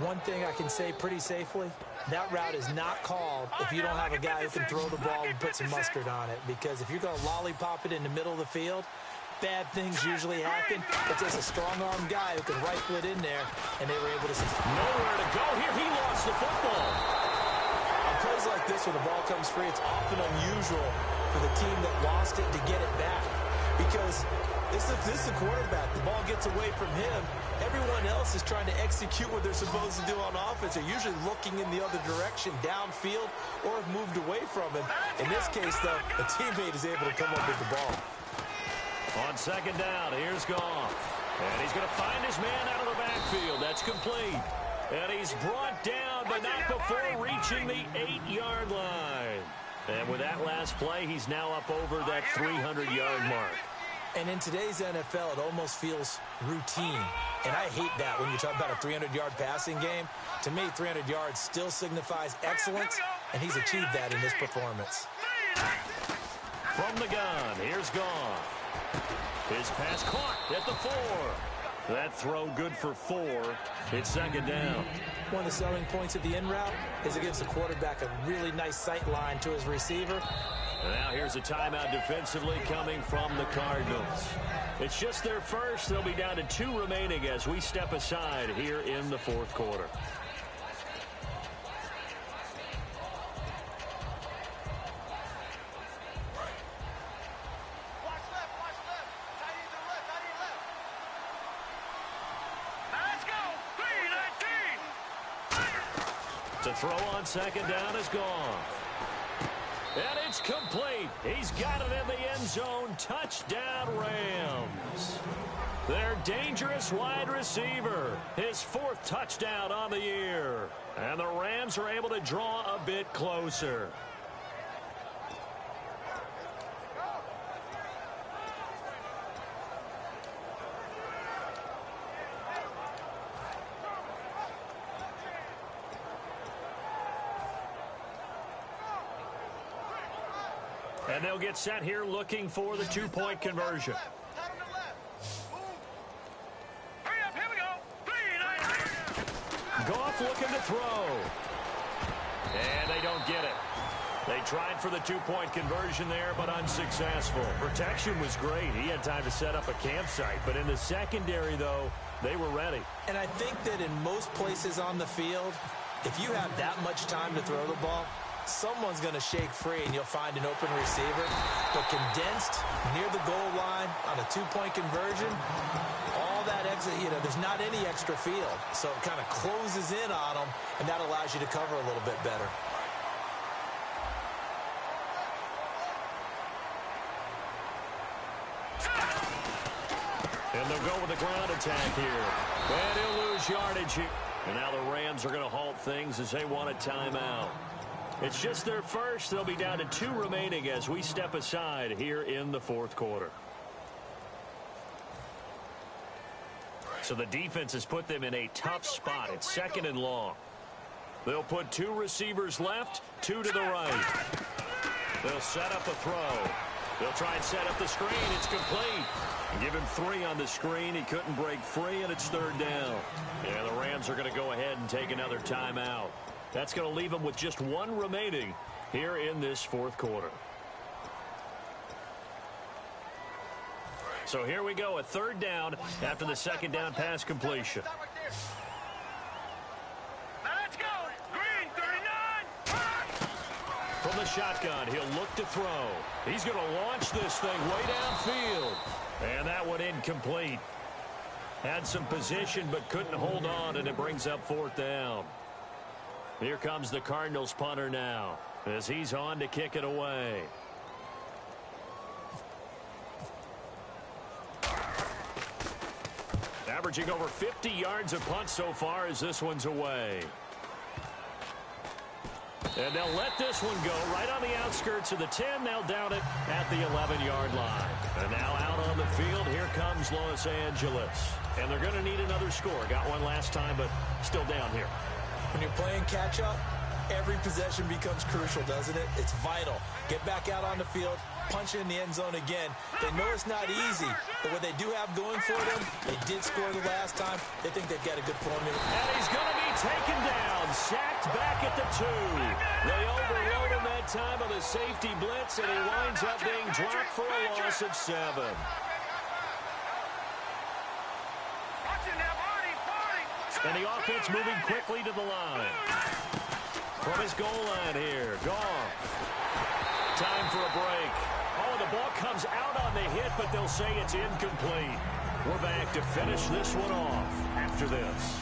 One thing I can say pretty safely, that route is not called if you don't have a guy who can throw the ball and put some mustard on it. Because if you're going to lollipop it in the middle of the field, bad things usually happen. It's just a strong-arm guy who can rifle it in there, and they were able to... Nowhere to go here. He lost the football. On plays like this where the ball comes free, it's often unusual for the team that lost it to get it back. Because this is the quarterback. The ball gets away from him. Everyone else is trying to execute what they're supposed to do on offense. They're usually looking in the other direction, downfield, or have moved away from him. In this case, though, a teammate is able to come up with the ball. On second down, here's Goff. And he's going to find his man out of the backfield. That's complete. And he's brought down, but not before reaching the 8-yard line. And with that last play, he's now up over that 300-yard mark. And in today's NFL, it almost feels routine. And I hate that when you talk about a 300-yard passing game. To me, 300 yards still signifies excellence, and he's achieved that in this performance. From the gun, here's Goff. His pass caught at the 4. That throw good for 4. It's second down. One of the selling points of the in route is against the quarterback, a really nice sight line to his receiver. And now here's a timeout defensively coming from the Cardinals. It's just their first. They'll be down to 2 remaining as we step aside here in the fourth quarter. To throw on second down is Goff. And it's complete. He's got it in the end zone. Touchdown, Rams. Their dangerous wide receiver. His 4th touchdown on the year. And the Rams are able to draw a bit closer. And they'll get set here looking for the 2-point conversion. Hurry up, here we go. Goff looking to throw. And they don't get it. They tried for the 2-point conversion there, but unsuccessful. Protection was great. He had time to set up a campsite. But in the secondary, though, they were ready. And I think that in most places on the field, if you have that much time to throw the ball, someone's going to shake free and you'll find an open receiver. But condensed near the goal line on a 2-point conversion, all that exit, there's not any extra field. So it kind of closes in on them, and that allows you to cover a little bit better. And they'll go with the ground attack here. And he'll lose yardage here. And now the Rams are going to halt things as they want a timeout. It's just their first. They'll be down to 2 remaining as we step aside here in the fourth quarter. So the defense has put them in a tough spot. It's second and long. They'll put 2 receivers left, 2 to the right. They'll set up a throw. They'll try and set up the screen. It's complete. Give him 3 on the screen. He couldn't break free, and it's third down. Yeah, the Rams are going to go ahead and take another timeout. That's going to leave them with just 1 remaining here in this fourth quarter. So here we go, a third down after the second down pass completion. Let's go. Green 39. From the shotgun, he'll look to throw. He's going to launch this thing way downfield. And that one incomplete. Had some position but couldn't hold on, and it brings up fourth down. Here comes the Cardinals punter now as he's on to kick it away. Averaging over 50 yards a punt so far as this one's away. And they'll let this one go right on the outskirts of the 10. They'll down it at the 11-yard line. And now out on the field, here comes Los Angeles. And they're going to need another score. Got one last time, but still down here. When you're playing catch-up, every possession becomes crucial, doesn't it? It's vital. Get back out on the field, punch it in the end zone again. They know it's not easy, but what they do have going for them, they did score the last time. They think they've got a good formula. And he's going to be taken down, sacked back at the 2. They overload him that time with a safety blitz, and he winds up being dropped for a loss of 7. And the offense moving quickly to the line. From his goal line here, Goff. Time for a break. Oh, the ball comes out on the hit, but they'll say it's incomplete. We're back to finish this one off after this.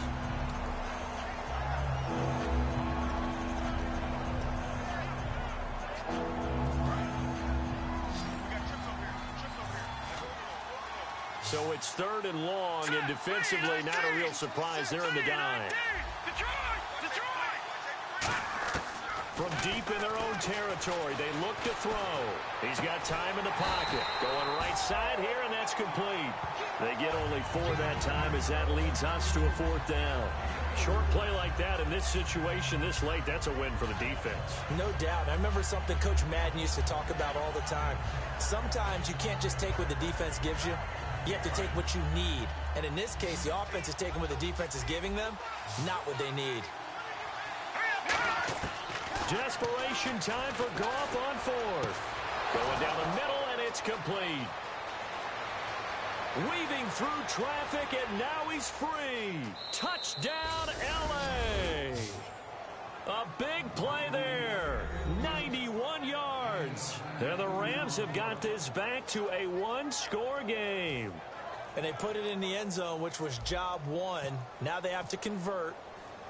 So it's 3rd and long, and defensively not a real surprise. They're in the dime. From deep in their own territory, they look to throw. He's got time in the pocket. Going right side here, and that's complete. They get only 4 that time as that leads us to a 4th down. Short play like that in this situation this late, that's a win for the defense. No doubt. I remember something Coach Madden used to talk about all the time. Sometimes you can't just take what the defense gives you. You have to take what you need. And in this case, the offense is taking what the defense is giving them, not what they need. Desperation time for Goff on 4th. Going down the middle, and it's complete. Weaving through traffic, and now he's free. Touchdown, L.A. A big play there. 91 yards. And the Rams have got this back to a 1-score game. And they put it in the end zone, which was job 1. Now they have to convert.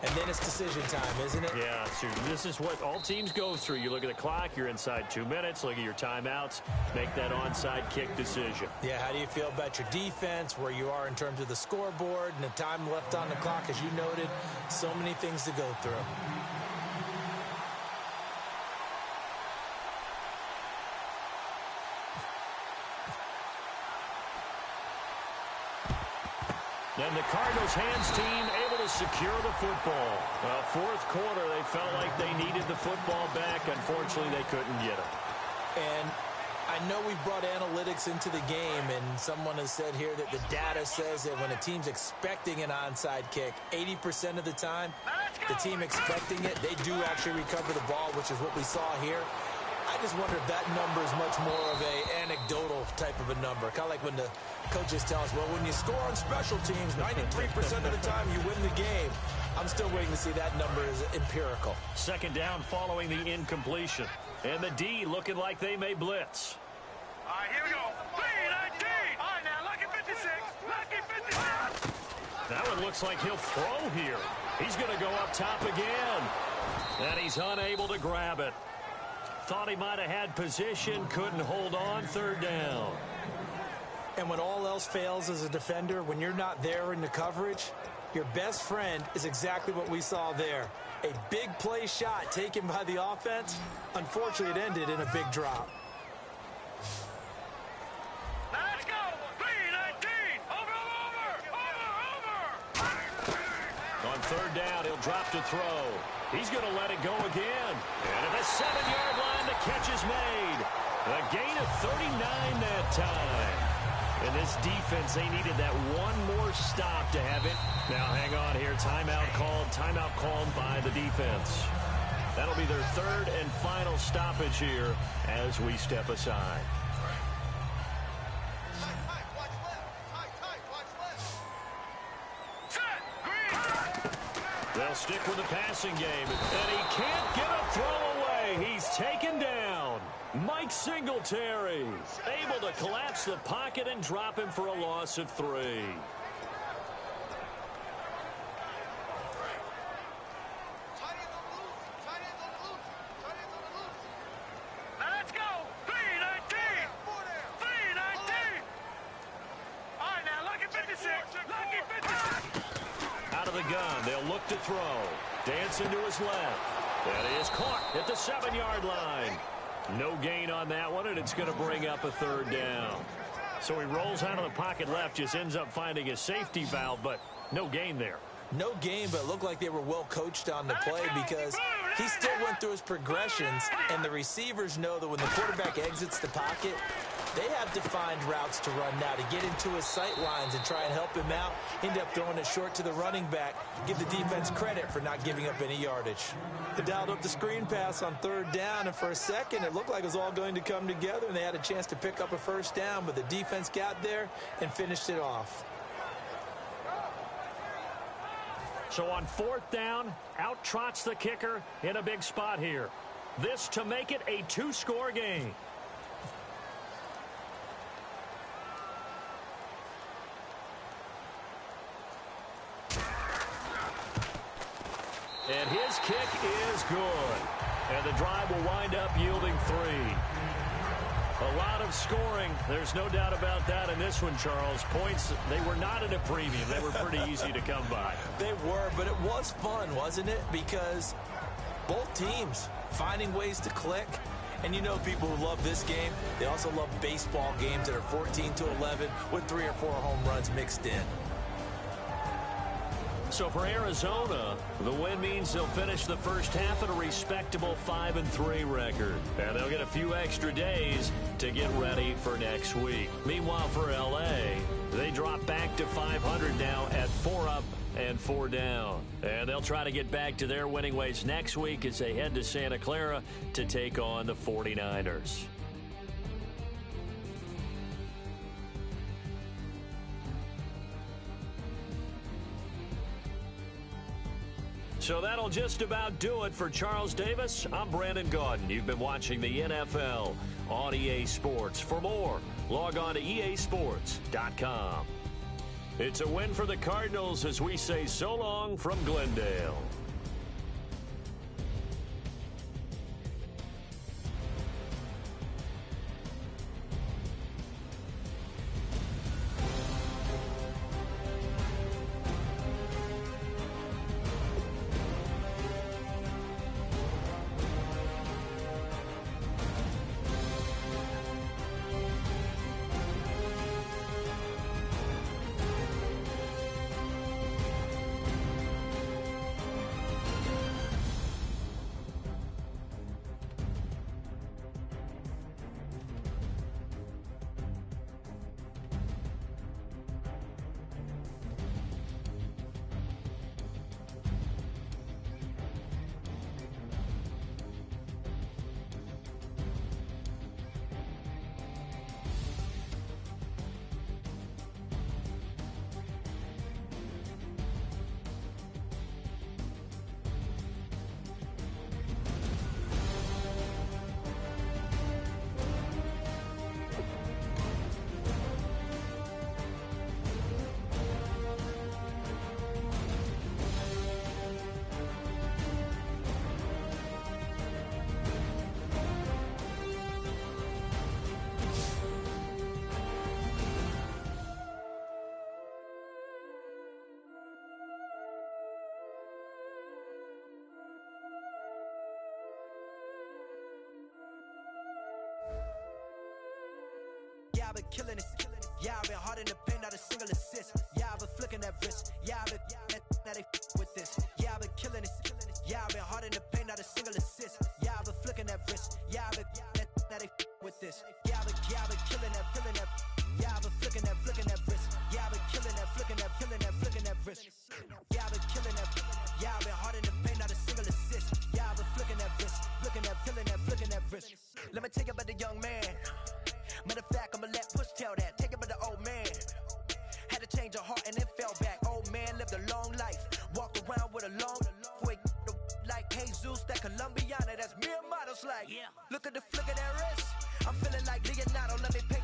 And then it's decision time, isn't it? Yeah, so this is what all teams go through. You look at the clock, you're inside 2 minutes, look at your timeouts, make that onside kick decision. Yeah, how do you feel about your defense, where you are in terms of the scoreboard, and the time left on the clock, as you noted? So many things to go through. And the Cardinals' hands team able to secure the football. 4th quarter, they felt like they needed the football back. Unfortunately, they couldn't get it. And I know we brought analytics into the game, and someone has said here that the data says that when a team's expecting an onside kick, 80% of the time, the team expecting it, they do actually recover the ball, which is what we saw here. I just wonder if that number is much more of a anecdotal type of a number. Kind of like when the coaches tell us, well, when you score on special teams, 93% of the time you win the game. I'm still waiting to see that number is empirical. 2nd down following the incompletion. And the D looking like they may blitz. All right, here we go. 3-19. All right, now, lucky 56. Lucky 56. That one looks like he'll throw here. He's going to go up top again. And he's unable to grab it. Thought he might have had position, couldn't hold on. 3rd down. And when all else fails as a defender, when you're not there in the coverage, your best friend is exactly what we saw there. A big play shot taken by the offense. Unfortunately, it ended in a big drop. Let's go. 3-19. Over. On 3rd down, he'll drop to throw. He's going to let it go again. And at the 7-yard line, the catch is made. A gain of 39 that time. And this defense, they needed that one more stop to have it. Now, hang on here. Timeout called by the defense. That'll be their 3rd and final stoppage here as we step aside. They'll stick with the passing game. And he can't get a throw away. He's taken down. Mike Singletary able to collapse the pocket and drop him for a loss of 3. Let's go. 3-19. 3-19. All right, now, lucky 56. Lucky 56. Out of the gun, they'll look to throw. Dancing to his left. And he is caught at the 7-yard line. No gain on that one, and it's going to bring up a 3rd down. So he rolls out of the pocket left, just ends up finding a safety valve, but no gain there. No gain, but it looked like they were well coached on the play because He still went through his progressions, and the receivers know that when the quarterback exits the pocket, they have defined routes to run now to get into his sight lines and try and help him out. End up throwing it short to the running back. Give the defense credit for not giving up any yardage. They dialed up the screen pass on 3rd down, and for a second, it looked like it was all going to come together, and they had a chance to pick up a 1st down, but the defense got there and finished it off. So on 4th down, out trots the kicker in a big spot here. This to make it a 2-score game. And his kick is good. And the drive will wind up yielding 3. A lot of scoring. There's no doubt about that in this one, Charles. Points, they were not at a premium. They were pretty easy to come by. They were, but it was fun, wasn't it? Because both teams finding ways to click. And you know people who love this game, they also love baseball games that are 14-11 with 3 or 4 home runs mixed in. So for Arizona, the win means they'll finish the first half at a respectable 5-3 record. And they'll get a few extra days to get ready for next week. Meanwhile, for L.A., they drop back to 500 now at 4 up and 4 down. And they'll try to get back to their winning ways next week as they head to Santa Clara to take on the 49ers. So that'll just about do it for Charles Davis. I'm Brandon Gaudin. You've been watching the NFL on EA Sports. For more, log on to easports.com. It's a win for the Cardinals as we say so long from Glendale. Yeah, I've been killing it. Yeah, I've been hard in the paint, not a single assist. Yeah, I've been flicking that wrist. Yeah, I've been now they with this. Yeah, I've been killing it. Yeah, I've been hard in the paint, not a single assist. Yeah, I've been flicking that wrist. Yeah, I've been now they with this. Yeah, I've been killing that. Yeah, I've been flicking that wrist. Yeah, I've been killing that, flicking that wrist. Yeah, I've been killing that. Yeah, I've been hard in the paint, not a single assist. Yeah, I've been flicking that wrist, flicking that wrist. Let me tell you about the young man. Matter of fact, I'ma let Push tell that. Take it by the old man. Had to change her heart and then fell back. Old man lived a long life. Walked around with a long quick like Jesus, that Colombiana. That's mere models like. Yeah. Look at the flick of that wrist. I'm feeling like Leonardo. Let me pay